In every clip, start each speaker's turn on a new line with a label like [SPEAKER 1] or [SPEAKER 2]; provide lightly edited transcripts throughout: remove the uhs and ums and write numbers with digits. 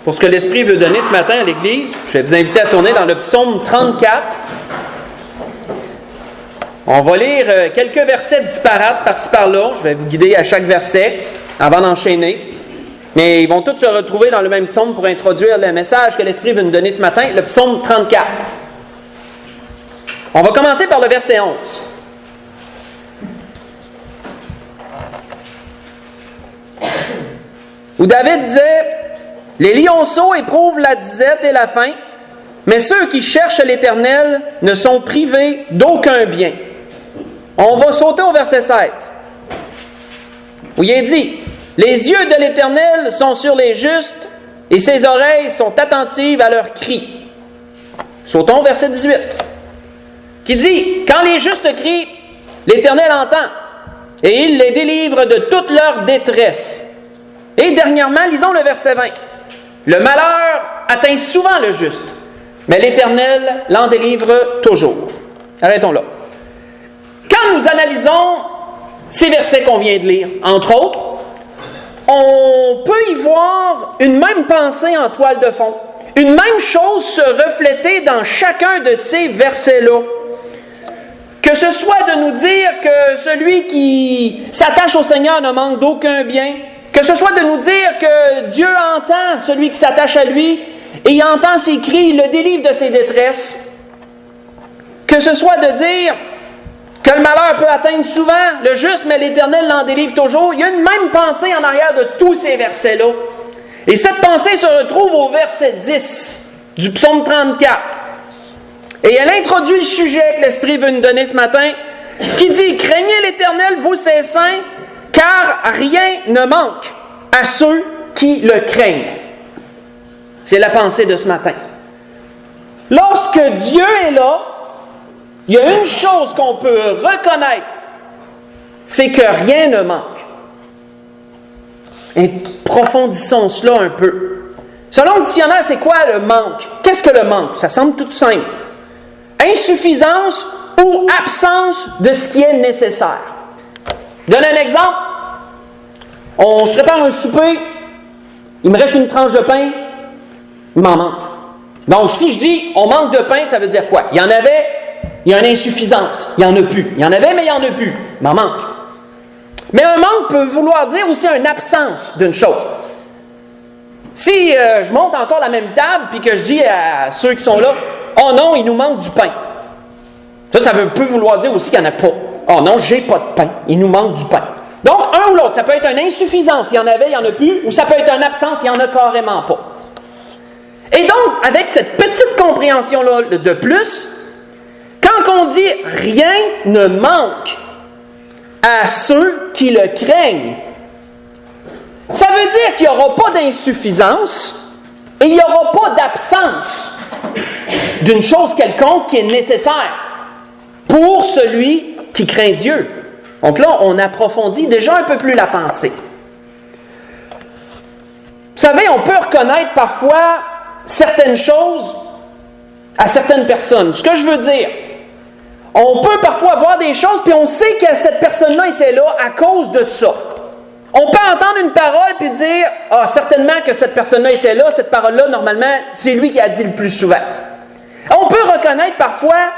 [SPEAKER 1] pour ce que l'Esprit veut donner ce matin à l'Église. Je vais vous inviter à tourner dans le psaume 34. On va lire quelques versets disparates par-ci par-là. Je vais vous guider à chaque verset avant d'enchaîner. Mais ils vont tous se retrouver dans le même psaume pour introduire le message que l'Esprit veut nous donner ce matin, le psaume 34. On va commencer par le verset 11. Où David disait « Les lionceaux éprouvent la disette et la faim, mais ceux qui cherchent l'Éternel ne sont privés d'aucun bien. » On va sauter au verset 16, où il est dit « Les yeux de l'Éternel sont sur les justes, et ses oreilles sont attentives à leurs cris. » Sautons au verset 18, qui dit « Quand les justes crient, l'Éternel entend, et il les délivre de toute leur détresse. » Et dernièrement, lisons le verset 20. « Le malheur atteint souvent le juste, mais l'Éternel l'en délivre toujours. » Arrêtons là. Quand nous analysons ces versets qu'on vient de lire, entre autres, on peut y voir une même pensée en toile de fond. Une même chose se refléter dans chacun de ces versets-là. Que ce soit de nous dire que celui qui s'attache au Seigneur ne manque d'aucun bien, que ce soit de nous dire que Dieu entend celui qui s'attache à lui et il entend ses cris, il le délivre de ses détresses. Que ce soit de dire que le malheur peut atteindre souvent le juste, mais l'Éternel l'en délivre toujours. Il y a une même pensée en arrière de tous ces versets-là. Et cette pensée se retrouve au verset 10 du psaume 34. Et elle introduit le sujet que l'Esprit veut nous donner ce matin, qui dit « Craignez l'Éternel, vous ses saints, car rien ne manque à ceux qui le craignent. » C'est la pensée de ce matin. Lorsque Dieu est là, il y a une chose qu'on peut reconnaître, c'est que rien ne manque. Et approfondissons cela un peu. Selon le dictionnaire, c'est quoi le manque? Qu'est-ce que le manque? Ça semble tout simple. Insuffisance ou absence de ce qui est nécessaire. Je donne un exemple. Je prépare un souper, il me reste une tranche de pain, il m'en manque. Donc, si je dis on manque de pain, ça veut dire quoi? Il y en avait, il y a une insuffisance, il n'y en a plus. Il y en avait, mais il n'y en a plus. Il m'en manque. Mais un manque peut vouloir dire aussi une absence d'une chose. Si je monte encore la même table, puis que je dis à ceux qui sont là, « Oh non, il nous manque du pain. » Ça peut vouloir dire aussi qu'il n'y en a pas. « Oh non, j'ai pas de pain. Il nous manque du pain. » Donc, un ou l'autre, ça peut être une insuffisance, il y en avait, il n'y en a plus, ou ça peut être une absence, il n'y en a carrément pas. Et donc, avec cette petite compréhension-là de plus, quand on dit « rien ne manque à ceux qui le craignent », ça veut dire qu'il n'y aura pas d'insuffisance et il n'y aura pas d'absence d'une chose quelconque qui est nécessaire pour celui qui craint Dieu. Donc là, on approfondit déjà un peu plus la pensée. Vous savez, on peut reconnaître parfois certaines choses à certaines personnes. Ce que je veux dire, on peut parfois voir des choses, puis on sait que cette personne-là était là à cause de ça. On peut entendre une parole puis dire « Ah, certainement que cette personne-là était là, cette parole-là, normalement, c'est lui qui a dit le plus souvent. » On peut reconnaître parfois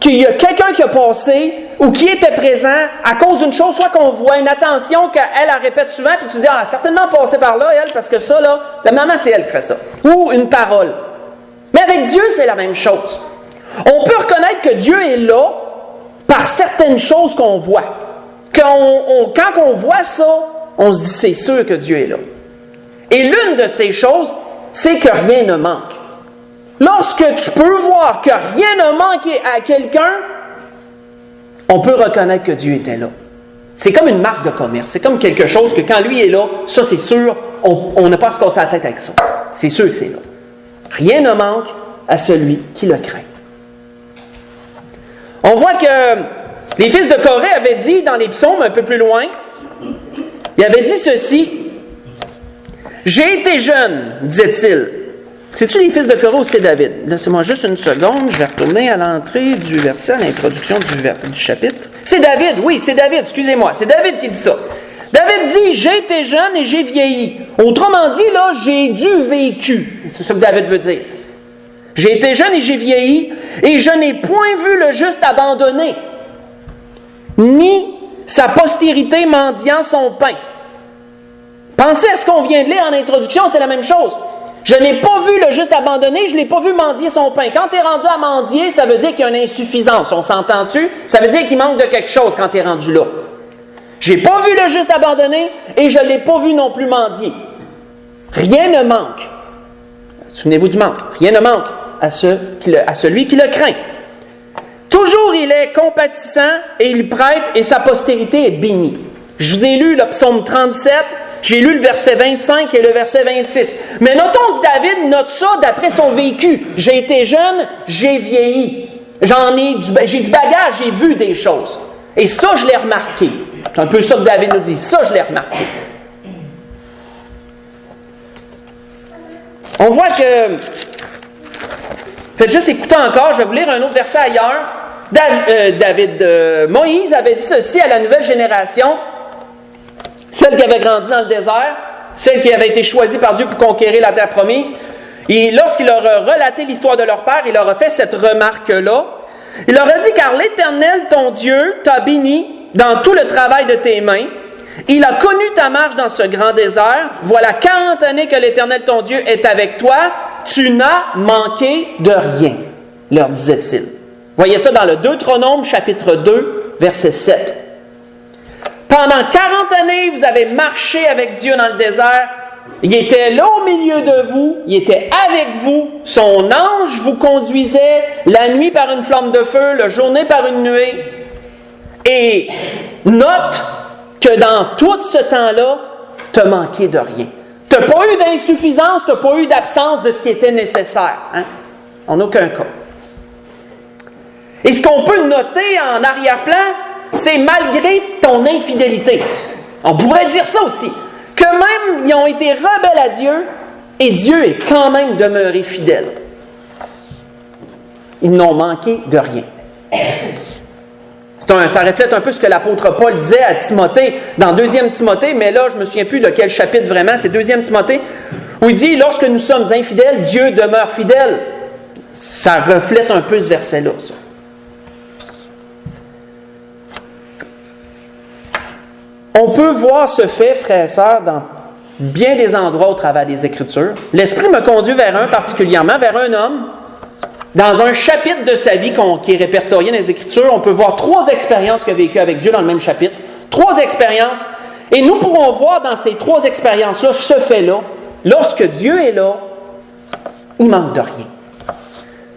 [SPEAKER 1] qu'il y a quelqu'un qui a passé ou qui était présent à cause d'une chose, soit qu'on voit une attention qu'elle répète souvent, puis tu dis « Ah, certainement passé par là, elle, parce que ça, là, la maman, c'est elle qui fait ça. » Ou une parole. Mais avec Dieu, c'est la même chose. On peut reconnaître que Dieu est là par certaines choses qu'on voit. Quand on voit ça, on se dit, c'est sûr que Dieu est là. Et l'une de ces choses, c'est que rien ne manque. Lorsque tu peux voir que rien ne manque à quelqu'un, on peut reconnaître que Dieu était là. C'est comme une marque de commerce. C'est comme quelque chose que quand lui est là, ça c'est sûr, on n'a pas à se casser la tête avec ça. C'est sûr que c'est là. Rien ne manque à celui qui le craint. On voit que les fils de Corée avaient dit dans les psaumes un peu plus loin, il avait dit ceci. « J'ai été jeune, disait-il. » C'est-tu les fils de Corée ou c'est David? Laissez-moi juste une seconde, je vais retourner à l'entrée du verset, à l'introduction du chapitre. C'est David, oui, c'est David, excusez-moi. C'est David qui dit ça. David dit, j'ai été jeune et j'ai vieilli. Autrement dit, là, j'ai du vécu. C'est ça que David veut dire. J'ai été jeune et j'ai vieilli, et je n'ai point vu le juste abandonné, ni sa postérité mendiant son pain. Pensez à ce qu'on vient de lire en introduction, c'est la même chose. Je n'ai pas vu le juste abandonné, je ne l'ai pas vu mendier son pain. Quand tu es rendu à mendier, ça veut dire qu'il y a une insuffisance. On s'entend-tu? Ça veut dire qu'il manque de quelque chose quand tu es rendu là. J'ai pas vu le juste abandonné et je ne l'ai pas vu non plus mendier. Rien ne manque. Souvenez-vous du manque. Rien ne manque à celui qui le craint. Toujours il est compatissant et il prête et sa postérité est bénie. Je vous ai lu le psaume 37, j'ai lu le verset 25 et le verset 26. Mais notons que David note ça d'après son vécu. J'ai été jeune, j'ai vieilli. J'ai du bagage, j'ai vu des choses. Et ça, je l'ai remarqué. C'est un peu ça que David nous dit. Ça, je l'ai remarqué. On voit que... Faites juste écouter encore, je vais vous lire un autre verset ailleurs. Moïse avait dit ceci à la nouvelle génération, celle qui avait grandi dans le désert, celle qui avait été choisie par Dieu pour conquérir la terre promise. Et lorsqu'il leur a relaté l'histoire de leur père, il leur a fait cette remarque-là. Il leur a dit, car l'Éternel, ton Dieu, t'a béni dans tout le travail de tes mains. Il a connu ta marche dans ce grand désert. Voilà 40 années que l'Éternel, ton Dieu, est avec toi. Tu n'as manqué de rien, leur disait-il. Voyez ça dans le Deutéronome, chapitre 2, verset 7. Pendant 40 années, vous avez marché avec Dieu dans le désert. Il était là au milieu de vous, il était avec vous, son ange vous conduisait, la nuit par une flamme de feu, la journée par une nuée. Et note que dans tout ce temps-là, tu as manqué de rien. Tu n'as pas eu d'insuffisance, tu n'as pas eu d'absence de ce qui était nécessaire. Hein? En aucun cas. Et ce qu'on peut noter en arrière-plan, c'est malgré ton infidélité. On pourrait dire ça aussi. Que même ils ont été rebelles à Dieu, et Dieu est quand même demeuré fidèle. Ils n'ont manqué de rien. Ça reflète un peu ce que l'apôtre Paul disait à Timothée, dans 2 Timothée, mais là, je ne me souviens plus de quel chapitre vraiment, c'est 2 Timothée, où il dit, lorsque nous sommes infidèles, Dieu demeure fidèle. Ça reflète un peu ce verset-là, ça. On peut voir ce fait, frères et sœurs, dans bien des endroits au travers des Écritures. L'Esprit me conduit vers un particulièrement, vers un homme. Dans un chapitre de sa vie qui est répertorié dans les Écritures, on peut voir 3 expériences qu'il a vécues avec Dieu dans le même chapitre. 3 expériences. Et nous pourrons voir dans ces 3 expériences-là, ce fait-là, lorsque Dieu est là, il manque de rien.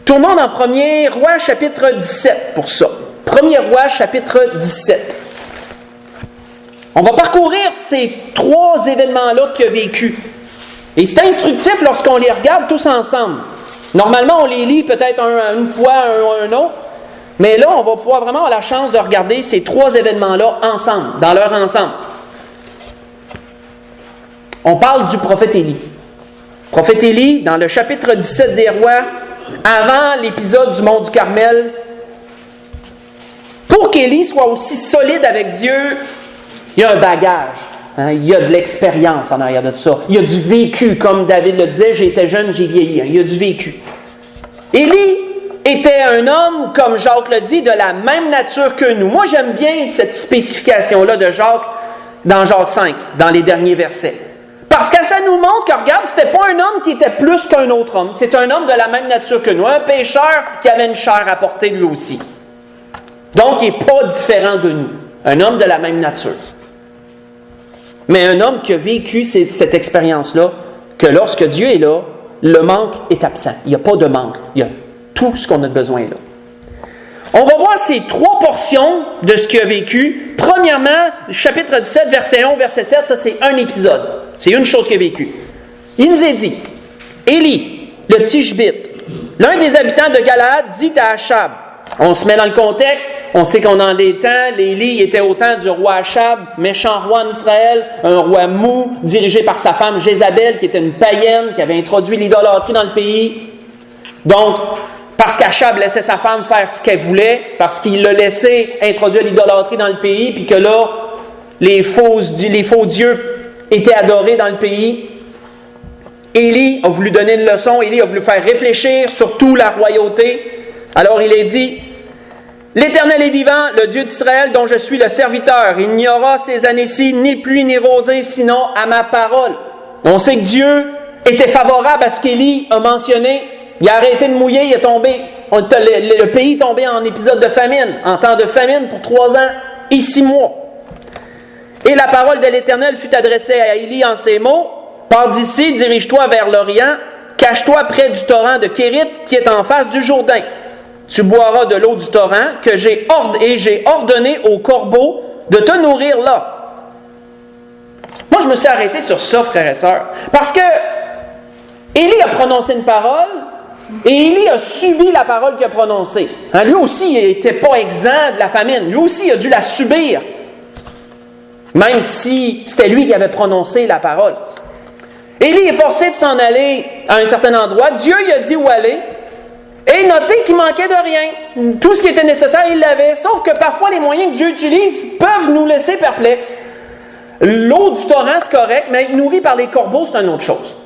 [SPEAKER 1] Tournons dans 1er Roi, chapitre 17 pour ça. 1er Roi, chapitre 17. On va parcourir ces 3 événements-là qu'il a vécus. Et c'est instructif lorsqu'on les regarde tous ensemble. Normalement, on les lit peut-être une fois, un autre. Mais là, on va pouvoir vraiment avoir la chance de regarder ces 3 événements-là ensemble, dans leur ensemble. On parle du prophète Élie. Prophète Élie, dans le chapitre 17 des Rois, avant l'épisode du mont du Carmel, pour qu'Élie soit aussi solide avec Dieu, il y a un bagage, hein? Il y a de l'expérience en arrière de ça. Il y a du vécu, comme David le disait, j'étais jeune, j'ai vieilli. Hein? Il y a du vécu. Élie était un homme, comme Jacques le dit, de la même nature que nous. Moi, j'aime bien cette spécification-là de Jacques dans Jacques 5, dans les derniers versets. Parce que ça nous montre que, regarde, c'était pas un homme qui était plus qu'un autre homme. C'est un homme de la même nature que nous. Un pécheur qui avait une chair à porter lui aussi. Donc, il n'est pas différent de nous. Un homme de la même nature. Mais un homme qui a vécu cette expérience-là, que lorsque Dieu est là, le manque est absent. Il n'y a pas de manque. Il y a tout ce qu'on a besoin là. On va voir ces 3 portions de ce qu'il a vécu. Premièrement, chapitre 17, verset 1, verset 7, ça c'est un épisode. C'est une chose qu'il a vécue. Il nous est dit, Élie, le Tishbite, l'un des habitants de Galaad, dit à Achab, on se met dans le contexte, on sait qu'on en est temps, Élie était au temps du roi Achab, méchant roi en Israël, un roi mou, dirigé par sa femme Jézabel, qui était une païenne, qui avait introduit l'idolâtrie dans le pays. Donc, parce qu'Achab laissait sa femme faire ce qu'elle voulait, parce qu'il l'a laissé introduire l'idolâtrie dans le pays, puis que là, les faux dieux étaient adorés dans le pays. Élie a voulu donner une leçon, Élie a voulu faire réfléchir surtout la royauté. Alors il est dit, « L'Éternel est vivant, le Dieu d'Israël dont je suis le serviteur. Il n'y aura ces années-ci ni pluie ni rosée, sinon à ma parole. » On sait que Dieu était favorable à ce qu'Élie a mentionné. Il a arrêté de mouiller, il est tombé. Le pays est tombé en épisode de famine, en temps de famine pour 3 ans et 6 mois. Et la parole de l'Éternel fut adressée à Élie en ces mots. « Pars d'ici, dirige-toi vers l'Orient, cache-toi près du torrent de Kérit qui est en face du Jourdain. Tu boiras de l'eau du torrent que j'ai ordonné aux corbeaux de te nourrir là. » Moi, je me suis arrêté sur ça, frères et sœurs, parce que Élie a prononcé une parole et Élie a subi la parole qu'il a prononcée. Lui aussi, il n'était pas exempt de la famine. Lui aussi, il a dû la subir, même si c'était lui qui avait prononcé la parole. Élie est forcé de s'en aller à un certain endroit. Dieu lui a dit où aller. Et notez qu'il manquait de rien. Tout ce qui était nécessaire, il l'avait. Sauf que parfois, les moyens que Dieu utilise peuvent nous laisser perplexes. L'eau du torrent, c'est correct, mais être nourri par les corbeaux, c'est une autre chose.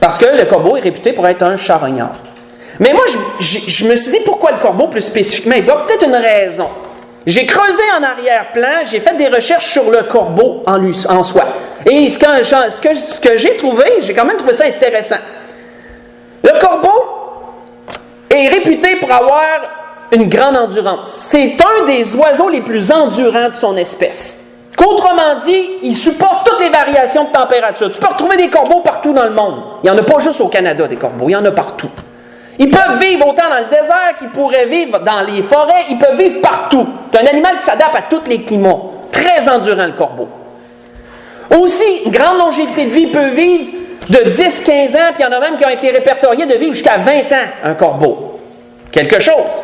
[SPEAKER 1] Parce que le corbeau est réputé pour être un charognard. Mais moi, je me suis dit, pourquoi le corbeau plus spécifiquement? Il doit peut-être une raison. J'ai creusé en arrière-plan, j'ai fait des recherches sur le corbeau en soi. Et ce que j'ai trouvé, j'ai quand même trouvé ça intéressant. Le corbeau est réputé pour avoir une grande endurance. C'est un des oiseaux les plus endurants de son espèce. Qu'autrement dit, il supporte toutes les variations de température. Tu peux retrouver des corbeaux partout dans le monde. Il n'y en a pas juste au Canada, des corbeaux, il y en a partout. Ils peuvent vivre autant dans le désert qu'ils pourraient vivre dans les forêts. Ils peuvent vivre partout. C'est un animal qui s'adapte à tous les climats. Très endurant, le corbeau. Aussi, une grande longévité de vie peut vivre de 10-15 ans, puis il y en a même qui ont été répertoriés de vivre jusqu'à 20 ans, un corbeau. Quelque chose.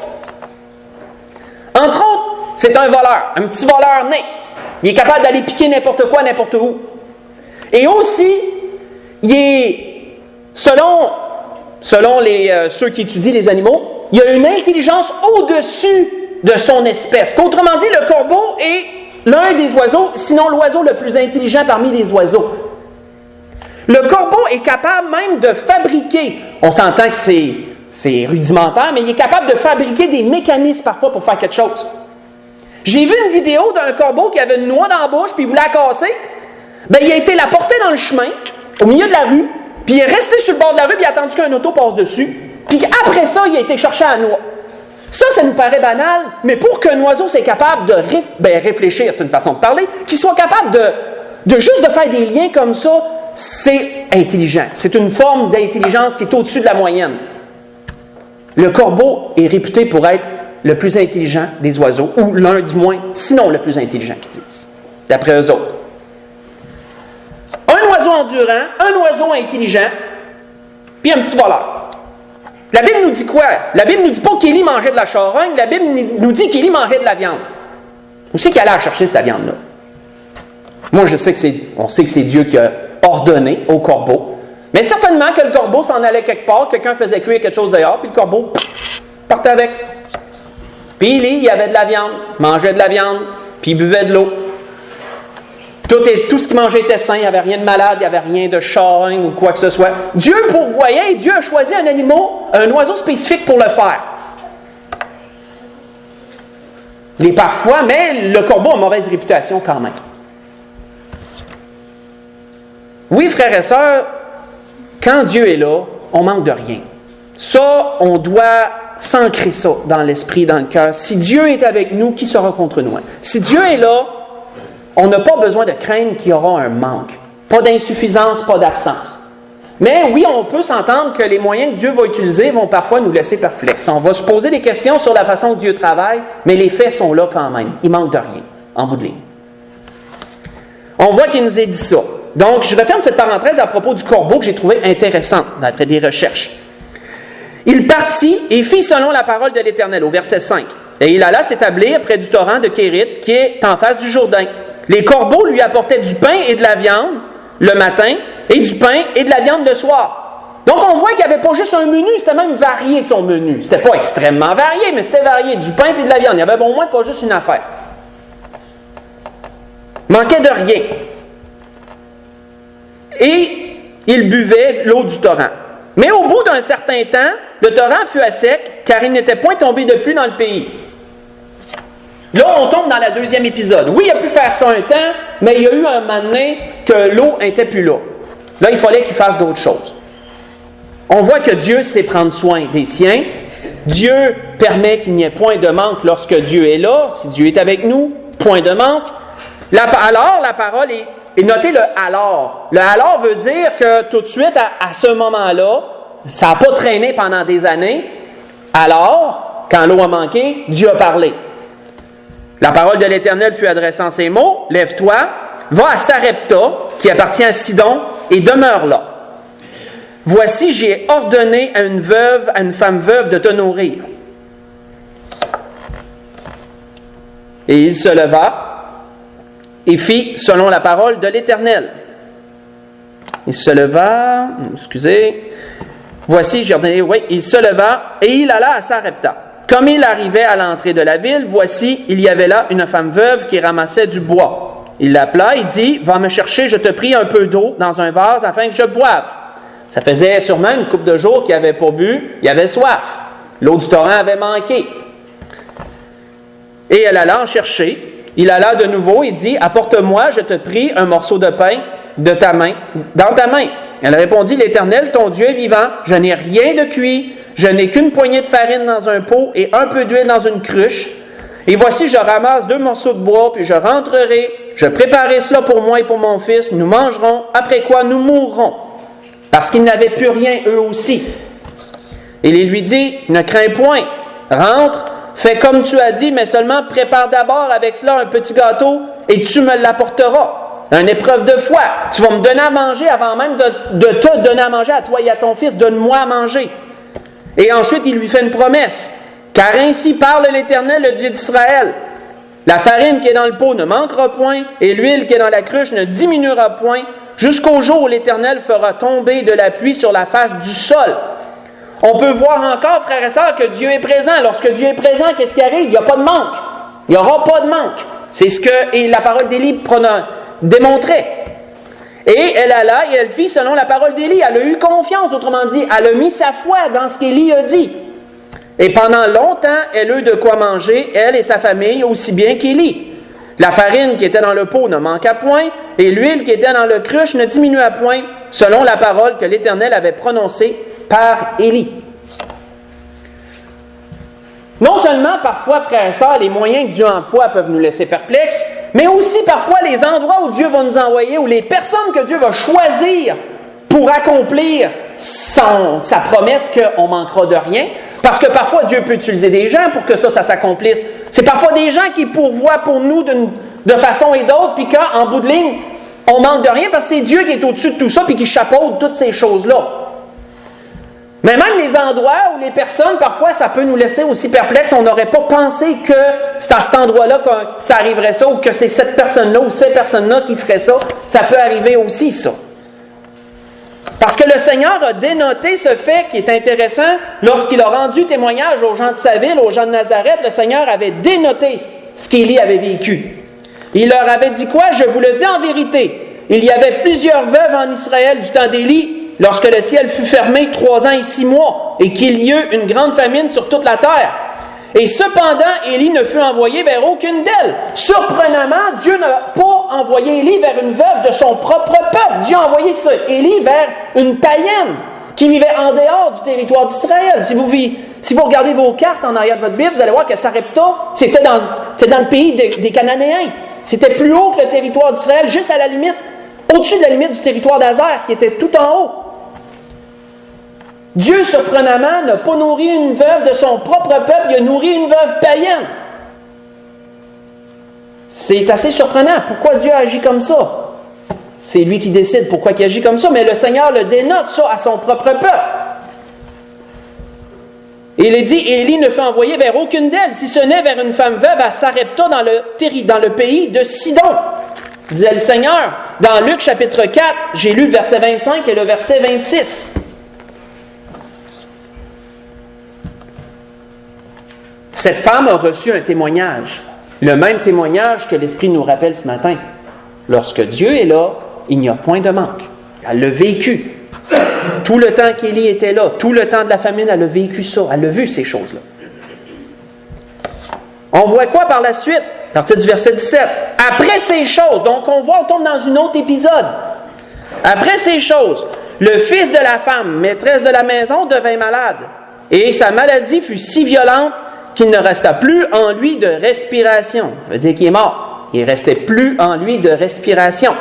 [SPEAKER 1] Entre autres, c'est un voleur, un petit voleur né. Il est capable d'aller piquer n'importe quoi, n'importe où. Et aussi, il est, selon ceux qui étudient les animaux, il a une intelligence au-dessus de son espèce. Qu'autrement dit, le corbeau est l'un des oiseaux, sinon l'oiseau le plus intelligent parmi les oiseaux. Le corbeau est capable même de fabriquer, on s'entend que c'est rudimentaire, mais il est capable de fabriquer des mécanismes parfois pour faire quelque chose. J'ai vu une vidéo d'un corbeau qui avait une noix dans la bouche puis il voulait la casser. Il a été la porter dans le chemin, au milieu de la rue, puis il est resté sur le bord de la rue puis il a attendu qu'un auto passe dessus. Puis après ça, il a été chercher la noix. Ça nous paraît banal, mais pour qu'un oiseau soit capable de réfléchir, c'est une façon de parler, qu'il soit capable de juste de faire des liens comme ça, c'est intelligent. C'est une forme d'intelligence qui est au-dessus de la moyenne. Le corbeau est réputé pour être le plus intelligent des oiseaux, ou l'un du moins, sinon le plus intelligent qu'ils disent, d'après eux autres. Un oiseau endurant, un oiseau intelligent, puis un petit voleur. La Bible nous dit quoi? La Bible ne nous dit pas qu'Élie mangeait de la charogne, la Bible nous dit qu'Élie mangeait de la viande. On sait qu'il allait chercher cette viande-là. Moi, on sait que c'est Dieu qui a ordonné au corbeau, mais certainement que le corbeau s'en allait quelque part, quelqu'un faisait cuire quelque chose dehors, puis le corbeau partait avec. Puis Élie, il avait de la viande, mangeait de la viande, puis il buvait de l'eau. Tout ce qu'il mangeait était sain, il n'y avait rien de malade, il n'y avait rien de charogne ou quoi que ce soit. Dieu pourvoyait et Dieu a choisi un oiseau spécifique pour le faire. Mais parfois, le corbeau a une mauvaise réputation quand même. Oui, frères et sœurs, quand Dieu est là, on manque de rien. Ça, on doit s'ancrer ça dans l'esprit, dans le cœur. Si Dieu est avec nous, qui sera contre nous? Si Dieu est là, on n'a pas besoin de craindre qu'il y aura un manque. Pas d'insuffisance, pas d'absence. Mais oui, on peut s'entendre que les moyens que Dieu va utiliser vont parfois nous laisser perplexes. On va se poser des questions sur la façon que Dieu travaille, mais les faits sont là quand même. Il manque de rien, en bout de ligne. On voit qu'il nous a dit ça. Donc, je referme cette parenthèse à propos du corbeau que j'ai trouvé intéressante d'après des recherches. Il partit et fit selon la parole de l'Éternel, au verset 5. Et il alla s'établir près du torrent de Kérit, qui est en face du Jourdain. Les corbeaux lui apportaient du pain et de la viande le matin, et du pain et de la viande le soir. Donc on voit qu'il n'y avait pas juste un menu, c'était même varié son menu. C'était pas extrêmement varié, mais c'était varié. Du pain et de la viande. Il y avait au moins pas juste une affaire. manquait de rien. Et il buvait l'eau du torrent. Mais au bout d'un certain temps, le torrent fut à sec, car il n'était point tombé de pluie dans le pays. Là, on tombe dans le deuxième épisode. Oui, il a pu faire ça un temps, mais il y a eu un moment donné que l'eau n'était plus là. Là, il fallait qu'il fasse d'autres choses. On voit que Dieu sait prendre soin des siens. Dieu permet qu'il n'y ait point de manque lorsque Dieu est là. Si Dieu est avec nous, point de manque. Alors, la parole est... Et notez le « alors ». Le « alors » veut dire que tout de suite, à ce moment-là, ça n'a pas traîné pendant des années. Alors, quand l'eau a manqué, Dieu a parlé. La parole de l'Éternel fut adressant ces mots. « Lève-toi, va à Sarepta, qui appartient à Sidon, et demeure là. Voici, j'ai ordonné à une femme veuve de te nourrir. » Et il se leva et fit selon la parole de l'Éternel. Il se leva, voici, j'ai ordonné, il se leva et il alla à Sarepta. Comme il arrivait à l'entrée de la ville, voici, il y avait là une femme veuve qui ramassait du bois. Il l'appela et dit, va me chercher, je te prie, un peu d'eau dans un vase afin que je boive. Ça faisait sûrement une couple de jours qu'il n'avait pas bu, il avait soif. L'eau du torrent avait manqué. Et elle alla en chercher. Il alla de nouveau et dit, apporte-moi, je te prie, un morceau de pain dans ta main. Elle répondit, l'Éternel, ton Dieu est vivant, je n'ai rien de cuit, je n'ai qu'une poignée de farine dans un pot et un peu d'huile dans une cruche. Et voici, je ramasse 2 morceaux de bois, puis je rentrerai, je préparerai cela pour moi et pour mon fils, nous mangerons, après quoi nous mourrons. Parce qu'ils n'avaient plus rien eux aussi. Et il lui dit, ne crains point, rentre, fais comme tu as dit, mais seulement prépare d'abord avec cela un petit gâteau et tu me l'apporteras. Une épreuve de foi. Tu vas me donner à manger avant même de te donner à manger à toi et à ton fils. Donne-moi à manger. Et ensuite, il lui fait une promesse. Car ainsi parle l'Éternel, le Dieu d'Israël. La farine qui est dans le pot ne manquera point et l'huile qui est dans la cruche ne diminuera point jusqu'au jour où l'Éternel fera tomber de la pluie sur la face du sol. On peut voir encore, frères et sœurs, que Dieu est présent. Lorsque Dieu est présent, qu'est-ce qui arrive? Il n'y a pas de manque. Il n'y aura pas de manque. C'est ce que la parole d'Élie démontrait. Et elle alla et elle fit selon la parole d'Élie. Elle a eu confiance, autrement dit. Elle a mis sa foi dans ce qu'Élie a dit. Et pendant longtemps, elle eut de quoi manger, elle et sa famille, aussi bien qu'Élie. La farine qui était dans le pot ne manqua point, et l'huile qui était dans le cruche ne diminua point, selon la parole que l'Éternel avait prononcée par Élie. Non seulement parfois, frères et sœurs, les moyens que Dieu emploie peuvent nous laisser perplexes, mais aussi parfois les endroits où Dieu va nous envoyer, ou les personnes que Dieu va choisir pour accomplir sa promesse qu'on manquera de rien. Parce que parfois Dieu peut utiliser des gens pour que ça s'accomplisse. C'est parfois des gens qui pourvoient pour nous de façon et d'autre, puis qu'en bout de ligne, on manque de rien parce que c'est Dieu qui est au-dessus de tout ça puis qui chapeaute toutes ces choses-là. Mais même les endroits où les personnes, parfois, ça peut nous laisser aussi perplexes. On n'aurait pas pensé que c'est à cet endroit-là que ça arriverait ça, ou que c'est cette personne-là ou ces personnes-là qui feraient ça. Ça peut arriver aussi, ça. Parce que le Seigneur a dénoté ce fait qui est intéressant. Lorsqu'il a rendu témoignage aux gens de sa ville, aux gens de Nazareth, le Seigneur avait dénoté ce qu'Élie avait vécu. Il leur avait dit quoi? Je vous le dis en vérité. Il y avait plusieurs veuves en Israël du temps d'Élie, lorsque le ciel fut fermé 3 ans et 6 mois, et qu'il y eut une grande famine sur toute la terre. Et cependant, Élie ne fut envoyé vers aucune d'elles. Surprenamment, Dieu n'a pas envoyé Élie vers une veuve de son propre peuple. Dieu a envoyé Élie vers une païenne qui vivait en dehors du territoire d'Israël. Si vous regardez vos cartes en arrière de votre Bible, vous allez voir que Sarepta, c'était dans le pays des Cananéens. C'était plus haut que le territoire d'Israël, juste à la limite, au-dessus de la limite du territoire d'Azer, qui était tout en haut. Dieu, surprenamment, n'a pas nourri une veuve de son propre peuple, il a nourri une veuve païenne. C'est assez surprenant. Pourquoi Dieu agit comme ça? C'est lui qui décide pourquoi il agit comme ça, mais le Seigneur le dénote ça à son propre peuple. Et il est dit, Élie ne fut envoyé vers aucune d'elles, si ce n'est vers une femme veuve à Sarepta dans le pays de Sidon, disait le Seigneur. Dans Luc chapitre 4, j'ai lu le verset 25 et le verset 26. Cette femme a reçu un témoignage, le même témoignage que l'Esprit nous rappelle ce matin. Lorsque Dieu est là, il n'y a point de manque. Elle l'a vécu. Tout le temps qu'Élie était là, tout le temps de la famine, elle a vécu ça. Elle a vu ces choses-là. On voit quoi par la suite? À partir du verset 17. Après ces choses, donc on tombe dans un autre épisode. Après ces choses, le fils de la femme, maîtresse de la maison, devint malade. Et sa maladie fut si violente qu'il ne resta plus en lui de respiration. Ça veut dire qu'il est mort. Il ne restait plus en lui de respiration.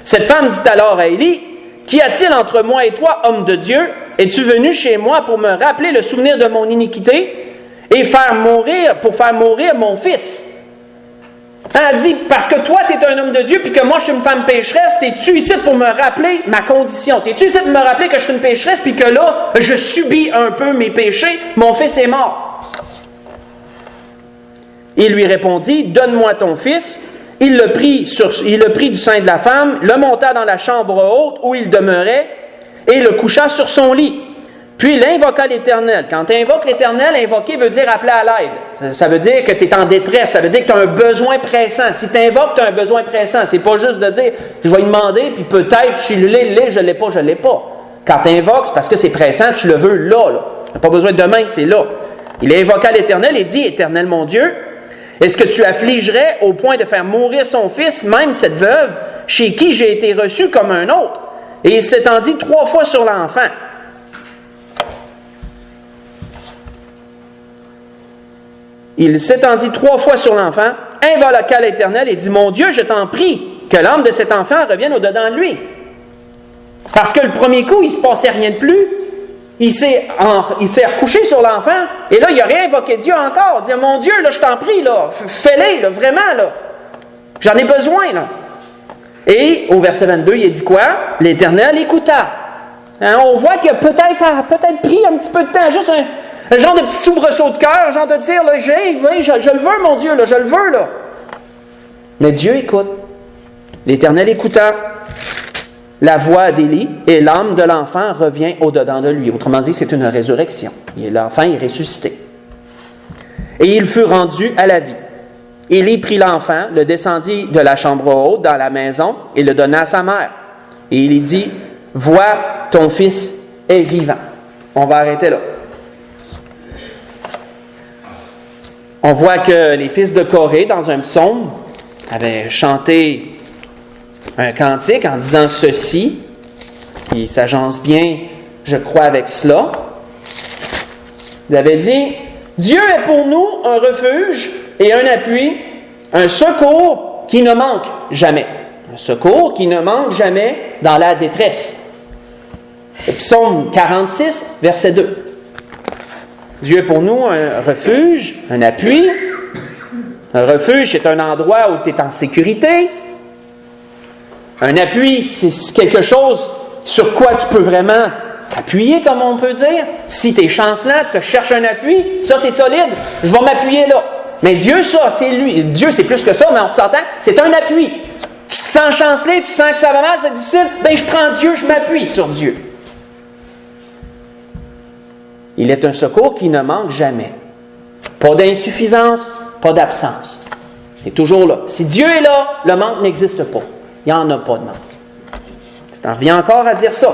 [SPEAKER 1] Cette femme dit alors à Élie, « Qu'y a-t-il entre moi et toi, homme de Dieu? Es-tu venu chez moi pour me rappeler le souvenir de mon iniquité et pour faire mourir mon fils? » Elle dit, « Parce que toi, tu es un homme de Dieu, puis que moi, je suis une femme pécheresse, es-tu ici pour me rappeler ma condition? Es-tu ici pour me rappeler que je suis une pécheresse, puis que là, je subis un peu mes péchés? Mon fils est mort. » Il lui répondit, « Donne-moi ton fils. » Il le prit du sein de la femme, le monta dans la chambre haute où il demeurait et le coucha sur son lit. Puis il invoqua l'Éternel. Quand tu invoques l'Éternel, invoquer veut dire appeler à l'aide. Ça veut dire que tu es en détresse, ça veut dire que tu as un besoin pressant. Si tu invoques, tu as un besoin pressant. C'est pas juste de dire, je vais lui demander, puis peut-être, je l'ai, je ne l'ai pas, je ne l'ai pas. Quand tu invoques, c'est parce que c'est pressant, tu le veux là. Tu n'as pas besoin de demain, c'est là. Il invoqua l'Éternel et dit, Éternel mon Dieu, est-ce que tu affligerais au point de faire mourir son fils, même cette veuve, chez qui j'ai été reçu comme un autre? Et il s'étendit 3 fois sur l'enfant. Il s'étendit 3 fois sur l'enfant, invoqua l'Éternel et dit, « Mon Dieu, je t'en prie, que l'âme de cet enfant revienne au-dedans de lui. » Parce que le premier coup, il ne se passait rien de plus. Il s'est recouché sur l'enfant, et là, il n'a rien invoqué Dieu encore. Il dit, « Mon Dieu, là, je t'en prie, là, fais-les, là, vraiment, là. J'en ai besoin, là. » Et au verset 22, il dit quoi? L'Éternel écouta. Hein, on voit que ça a peut-être pris un petit peu de temps, juste un genre de petit soubresaut de cœur, un genre de dire, là, je le veux, mon Dieu, là, je le veux, là. Mais Dieu écoute. L'Éternel écouta la voix d'Élie, et l'âme de l'enfant revient au-dedans de lui. Autrement dit, c'est une résurrection. Et l'enfant est ressuscité. Et il fut rendu à la vie. Élie prit l'enfant, le descendit de la chambre haute dans la maison, et le donna à sa mère. Et il lui dit, « Vois, ton fils est vivant. » On va arrêter là. On voit que les fils de Corée, dans un psaume, avaient chanté un cantique en disant ceci, qui s'agence bien, je crois, avec cela. Ils avaient dit, « Dieu est pour nous un refuge et un appui, un secours qui ne manque jamais. » Un secours qui ne manque jamais dans la détresse. Le psaume 46, verset 2. Dieu est pour nous un refuge, un appui. Un refuge, c'est un endroit où tu es en sécurité. Un appui, c'est quelque chose sur quoi tu peux vraiment t'appuyer, comme on peut dire. Si tu es chancelant, tu cherches un appui, ça c'est solide, je vais m'appuyer là. Mais Dieu, ça, c'est lui. Dieu, c'est plus que ça, mais on s'entend, c'est un appui. Tu te sens chancelé, tu sens que ça va mal, c'est difficile, bien je prends Dieu, je m'appuie sur Dieu. Il est un secours qui ne manque jamais. Pas d'insuffisance, pas d'absence. C'est toujours là. Si Dieu est là, le manque n'existe pas. Il n'y en a pas de manque. Ça en revient encore à dire ça.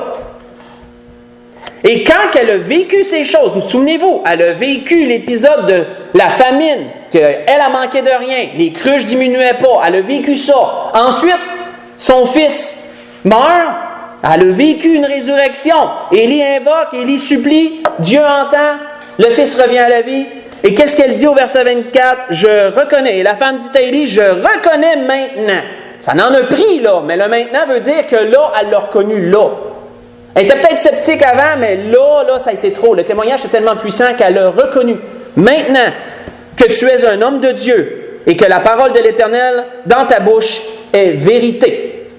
[SPEAKER 1] Et quand elle a vécu ces choses, souvenez-vous, elle a vécu l'épisode de la famine, qu'elle a manqué de rien, les cruches ne diminuaient pas, elle a vécu ça. Ensuite, son fils meurt, elle a vécu une résurrection. Élie invoque, Élie supplie, Dieu entend, le fils revient à la vie. Et qu'est-ce qu'elle dit au verset 24? Je reconnais. Et la femme dit à Élie, je reconnais maintenant. Ça n'en a pris, là, mais le maintenant veut dire que là, elle l'a reconnu là. Elle était peut-être sceptique avant, mais là, ça a été trop. Le témoignage est tellement puissant qu'elle l'a reconnu. Maintenant que tu es un homme de Dieu et que la parole de l'Éternel dans ta bouche est vérité.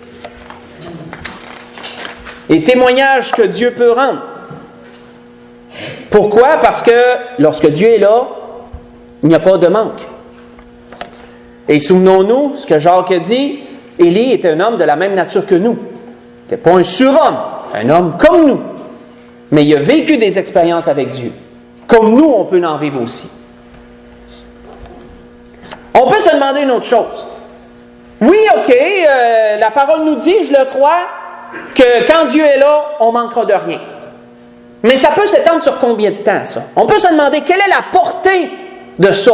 [SPEAKER 1] Et témoignage que Dieu peut rendre. Pourquoi? Parce que lorsque Dieu est là, il n'y a pas de manque. Et souvenons-nous, ce que Jacques a dit, Élie était un homme de la même nature que nous. Il n'était pas un surhomme, un homme comme nous. Mais il a vécu des expériences avec Dieu. Comme nous, on peut en vivre aussi. On peut se demander une autre chose. Oui, ok, la parole nous dit, je le crois, que quand Dieu est là, on ne manquera de rien. Mais ça peut s'étendre sur combien de temps, ça? On peut se demander, quelle est la portée de ça?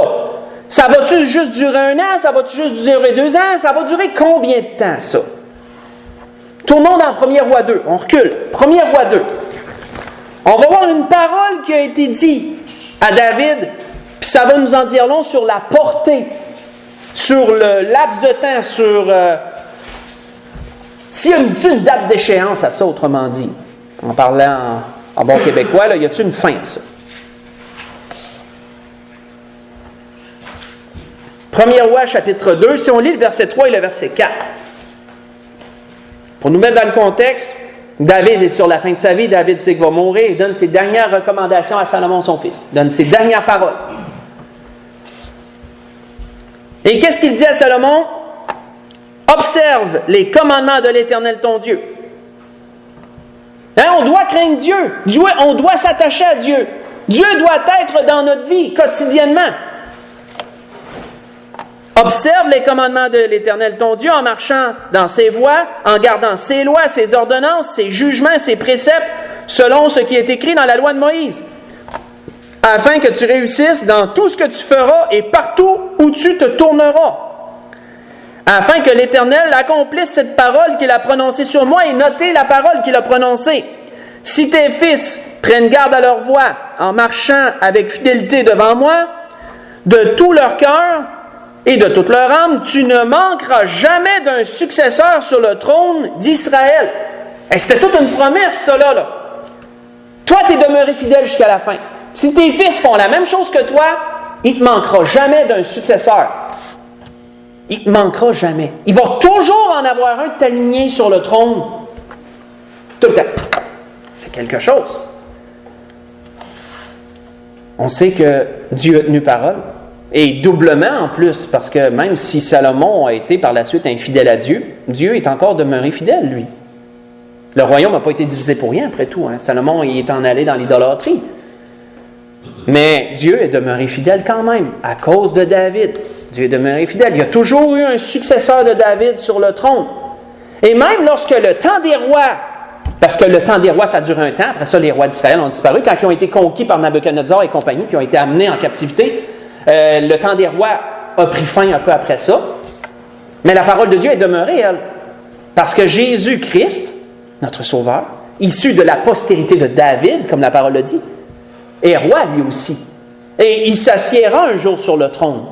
[SPEAKER 1] Ça va-tu juste durer 1 an? Ça va-tu juste durer 2 ans? Ça va durer combien de temps, ça? Tournons dans 1 Roi 2. On recule. 1 Roi 2. On va voir une parole qui a été dite à David, puis ça va nous en dire long sur la portée, sur le laps de temps, sur... s'il y a une date d'échéance à ça, autrement dit, en parlant en bon québécois, là, y a-t-il une fin à ça? 1 Roi, chapitre 2, si on lit le verset 3 et le verset 4. Pour nous mettre dans le contexte, David est sur la fin de sa vie, David sait qu'il va mourir, il donne ses dernières recommandations à Salomon, son fils. Il donne ses dernières paroles. Et qu'est-ce qu'il dit à Salomon? Observe les commandements de l'Éternel ton Dieu. Hein, on doit craindre Dieu. On doit s'attacher à Dieu. Dieu doit être dans notre vie quotidiennement. Observe les commandements de l'Éternel ton Dieu en marchant dans ses voies, en gardant ses lois, ses ordonnances, ses jugements, ses préceptes, selon ce qui est écrit dans la loi de Moïse, afin que tu réussisses dans tout ce que tu feras et partout où tu te tourneras, afin que l'Éternel accomplisse cette parole qu'il a prononcée sur moi et notez la parole qu'il a prononcée. Si tes fils prennent garde à leur voie en marchant avec fidélité devant moi, de tout leur cœur, et de toute leur âme, tu ne manqueras jamais d'un successeur sur le trône d'Israël. Et c'était toute une promesse, ça là. Toi, tu es demeuré fidèle jusqu'à la fin. Si tes fils font la même chose que toi, il ne te manquera jamais d'un successeur. Il ne te manquera jamais. Il va toujours en avoir un de t'aligner sur le trône. Tout le temps. C'est quelque chose. On sait que Dieu a tenu parole. Et doublement en plus, parce que même si Salomon a été par la suite infidèle à Dieu, Dieu est encore demeuré fidèle, lui. Le royaume n'a pas été divisé pour rien, après tout. Hein. Salomon il est en allé dans l'idolâtrie. Mais Dieu est demeuré fidèle quand même, à cause de David. Dieu est demeuré fidèle. Il y a toujours eu un successeur de David sur le trône. Et même lorsque le temps des rois, parce que le temps des rois, ça dure un temps, après ça, les rois d'Israël ont disparu, quand ils ont été conquis par Nabuchodonosor et compagnie, puis ont été amenés en captivité, le temps des rois a pris fin un peu après ça. Mais la parole de Dieu est demeurée, elle. Parce que Jésus-Christ, notre Sauveur, issu de la postérité de David, comme la parole le dit, est roi lui aussi. Et il s'assiera un jour sur le trône.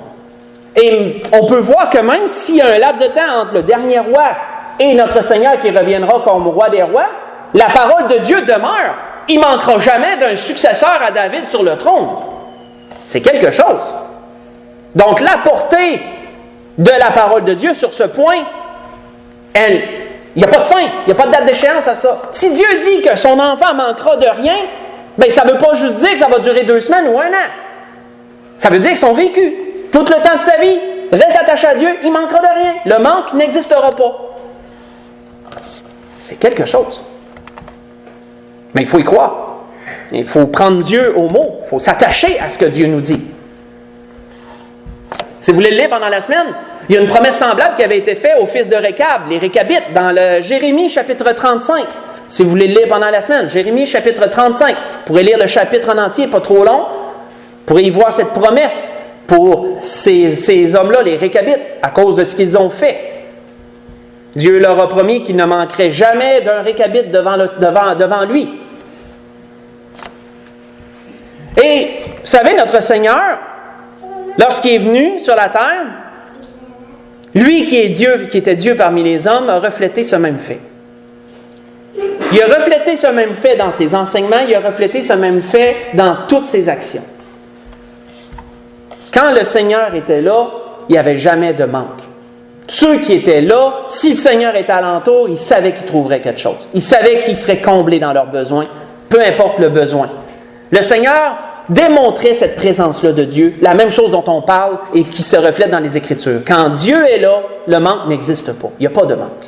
[SPEAKER 1] Et on peut voir que même s'il y a un laps de temps entre le dernier roi et notre Seigneur qui reviendra comme roi des rois, la parole de Dieu demeure. Il ne manquera jamais d'un successeur à David sur le trône. C'est quelque chose. Donc, la portée de la parole de Dieu sur ce point, il n'y a pas de fin, il n'y a pas de date d'échéance à ça. Si Dieu dit que son enfant manquera de rien, bien, ça ne veut pas juste dire que ça va durer 2 semaines ou 1 an. Ça veut dire que son vécu, tout le temps de sa vie, reste attaché à Dieu, il manquera de rien. Le manque n'existera pas. C'est quelque chose. Mais il faut y croire. Il faut prendre Dieu au mot. Il faut s'attacher à ce que Dieu nous dit. Si vous voulez le lire pendant la semaine, il y a une promesse semblable qui avait été faite aux fils de Récab, les Récabites, dans le Jérémie chapitre 35. Si vous voulez le lire pendant la semaine, Jérémie chapitre 35. Vous pourrez lire le chapitre en entier, pas trop long. Vous pourrez y voir cette promesse pour ces hommes-là, les Récabites, à cause de ce qu'ils ont fait. Dieu leur a promis qu'il ne manquerait jamais d'un Récabite devant lui. Et, vous savez, notre Seigneur, lorsqu'il est venu sur la terre, lui qui est Dieu, qui était Dieu parmi les hommes, a reflété ce même fait. Il a reflété ce même fait dans ses enseignements, il a reflété ce même fait dans toutes ses actions. Quand le Seigneur était là, il n'y avait jamais de manque. Ceux qui étaient là, si le Seigneur était alentour, ils savaient qu'ils trouveraient quelque chose. Ils savaient qu'ils seraient comblés dans leurs besoins, peu importe le besoin. Le Seigneur démontrait cette présence-là de Dieu, la même chose dont on parle et qui se reflète dans les Écritures. Quand Dieu est là, le manque n'existe pas. Il n'y a pas de manque.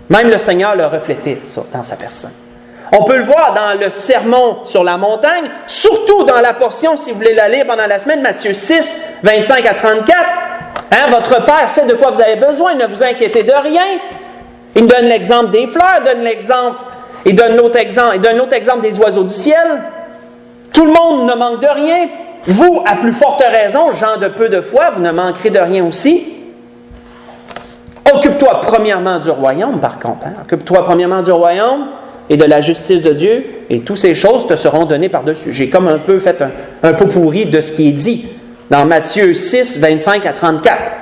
[SPEAKER 1] Même le Seigneur le reflétait, ça, dans sa personne. On peut le voir dans le sermon sur la montagne, surtout dans la portion, si vous voulez la lire pendant la semaine, Matthieu 6, 25 à 34. Hein? Votre Père sait de quoi vous avez besoin, ne vous inquiétez de rien. Il donne l'exemple des fleurs, il donne l'autre exemple des oiseaux du ciel. Tout le monde ne manque de rien. Vous, à plus forte raison, gens de peu de foi, vous ne manquerez de rien aussi. Occupe-toi premièrement du royaume, par contre. Hein? Occupe-toi premièrement du royaume et de la justice de Dieu, et toutes ces choses te seront données par-dessus. J'ai comme un peu fait un pot pourri de ce qui est dit dans Matthieu 6, 25 à 34.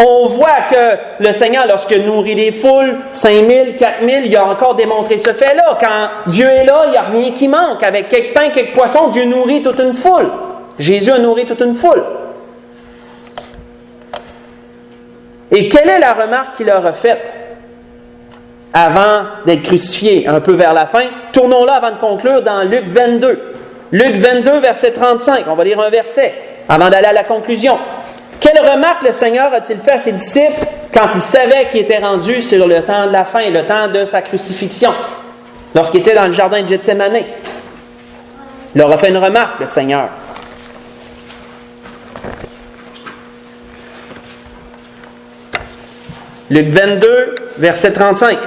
[SPEAKER 1] On voit que le Seigneur, lorsqu'il nourrit les foules, 5000, 4000, il a encore démontré ce fait-là. Quand Dieu est là, il n'y a rien qui manque. Avec quelques pains, quelques poissons, Dieu nourrit toute une foule. Jésus a nourri toute une foule. Et quelle est la remarque qu'il leur a faite avant d'être crucifié, un peu vers la fin? Tournons là avant de conclure dans Luc 22. Luc 22, verset 35. On va lire un verset avant d'aller à la conclusion. Quelle remarque le Seigneur a-t-il fait à ses disciples quand il savait qu'il était rendu sur le temps de la fin, le temps de sa crucifixion, lorsqu'il était dans le jardin de Gethsémane? Il leur a fait une remarque, le Seigneur. Luc 22, verset 35.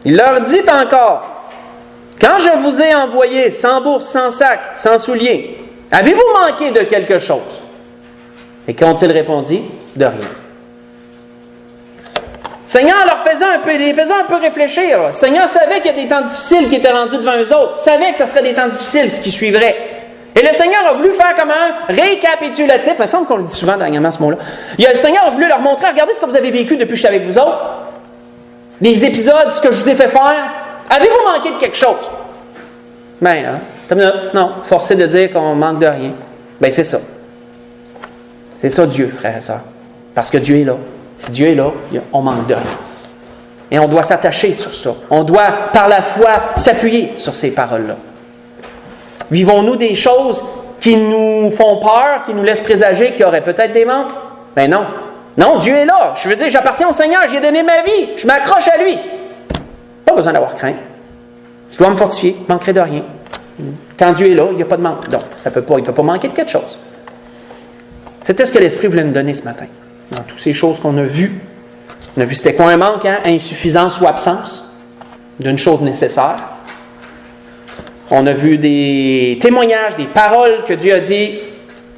[SPEAKER 1] Il leur dit encore, « Quand je vous ai envoyé sans bourse, sans sac, sans souliers, avez-vous manqué de quelque chose? » Et qu'ont-ils répondu? « De rien. » Seigneur les faisait un peu réfléchir. Le Seigneur savait qu'il y a des temps difficiles qui étaient rendus devant eux autres. Il savait que ce serait des temps difficiles, ce qui suivrait. Et le Seigneur a voulu faire comme un récapitulatif. Il me semble qu'on le dit souvent dernièrement, ce mot-là. Le Seigneur a voulu leur montrer, regardez ce que vous avez vécu depuis que je suis avec vous autres. Les épisodes, ce que je vous ai fait faire. Avez-vous manqué de quelque chose? Ben, non, forcé de dire qu'on manque de rien. Ben, c'est ça. C'est ça Dieu, frères et sœurs. Parce que Dieu est là. Si Dieu est là, on manque de rien. Et on doit s'attacher sur ça. On doit, par la foi, s'appuyer sur ces paroles-là. Vivons-nous des choses qui nous font peur, qui nous laissent présager qu'il y aurait peut-être des manques? Ben non. Non, Dieu est là. Je veux dire, j'appartiens au Seigneur, j'y ai donné ma vie. Je m'accroche à lui. Pas besoin d'avoir crainte. Je dois me fortifier, je ne manquerai de rien. Quand Dieu est là, il n'y a pas de manque. Donc, il ne peut pas manquer de quelque chose. C'était ce que l'Esprit voulait nous donner ce matin. Dans toutes ces choses qu'on a vues. On a vu c'était quoi un manque, hein? Insuffisance ou absence d'une chose nécessaire. On a vu des témoignages, des paroles que Dieu a dit,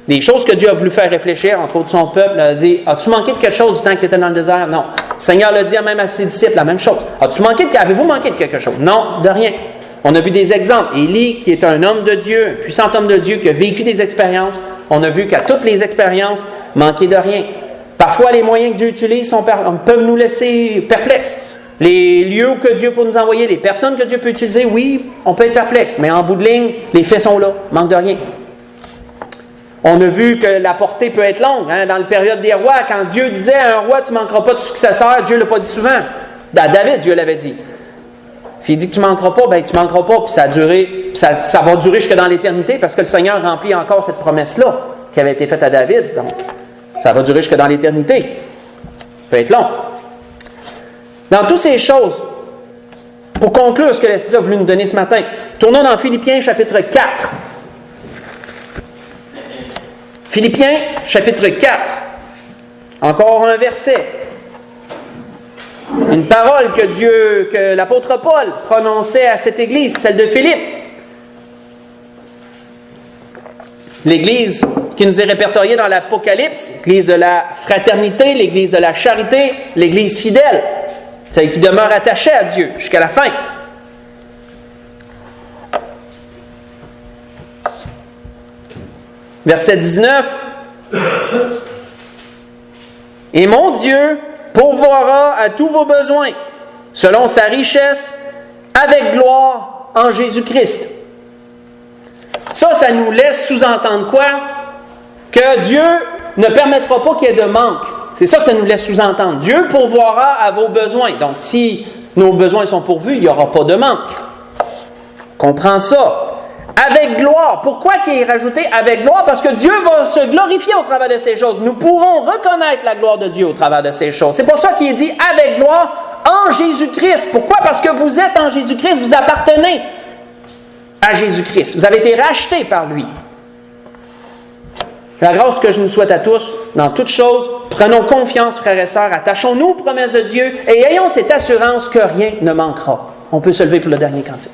[SPEAKER 1] des choses que Dieu a voulu faire réfléchir, entre autres son peuple. Il a dit, as-tu manqué de quelque chose du temps que tu étais dans le désert? Non. Le Seigneur l'a dit même à ses disciples, la même chose. Avez-vous manqué de quelque chose? Non, de rien. On a vu des exemples. Élie, qui est un homme de Dieu, un puissant homme de Dieu, qui a vécu des expériences. On a vu qu'à toutes les expériences, manquer de rien. Parfois, les moyens que Dieu utilise peuvent nous laisser perplexes. Les lieux que Dieu peut nous envoyer, les personnes que Dieu peut utiliser, oui, on peut être perplexe, mais en bout de ligne, les faits sont là, manque de rien. On a vu que la portée peut être longue. Hein, dans la période des rois, quand Dieu disait à un roi, tu ne manqueras pas de successeur, Dieu ne l'a pas dit souvent. À David, Dieu l'avait dit. S'il dit que tu ne manqueras pas, ben tu ne manqueras pas, puis ça va durer jusque dans l'éternité, parce que le Seigneur remplit encore cette promesse-là, qui avait été faite à David. Donc, ça va durer jusque dans l'éternité. Ça peut être long. Dans toutes ces choses, pour conclure ce que l'Esprit a voulu nous donner ce matin, tournons dans Philippiens chapitre 4. Philippiens chapitre 4. Encore un verset. Une parole que l'apôtre Paul prononçait à cette église, celle de Philippe. L'église qui nous est répertoriée dans l'Apocalypse, l'église de la fraternité, l'église de la charité, l'église fidèle, celle qui demeure attachée à Dieu jusqu'à la fin. Verset 19. Et mon Dieu pourvoira à tous vos besoins, selon sa richesse, avec gloire en Jésus-Christ. Ça nous laisse sous-entendre quoi? Que Dieu ne permettra pas qu'il y ait de manque. C'est ça que ça nous laisse sous-entendre. Dieu pourvoira à vos besoins. Donc, si nos besoins sont pourvus, il n'y aura pas de manque. Comprends ça. Avec gloire. Pourquoi qu'il est rajouté avec gloire? Parce que Dieu va se glorifier au travers de ces choses. Nous pourrons reconnaître la gloire de Dieu au travers de ces choses. C'est pour ça qu'il est dit avec gloire en Jésus-Christ. Pourquoi? Parce que vous êtes en Jésus-Christ, vous appartenez à Jésus-Christ. Vous avez été rachetés par lui. La grâce que je nous souhaite à tous, dans toutes choses, prenons confiance, frères et sœurs, attachons-nous aux promesses de Dieu et ayons cette assurance que rien ne manquera. On peut se lever pour le dernier cantique.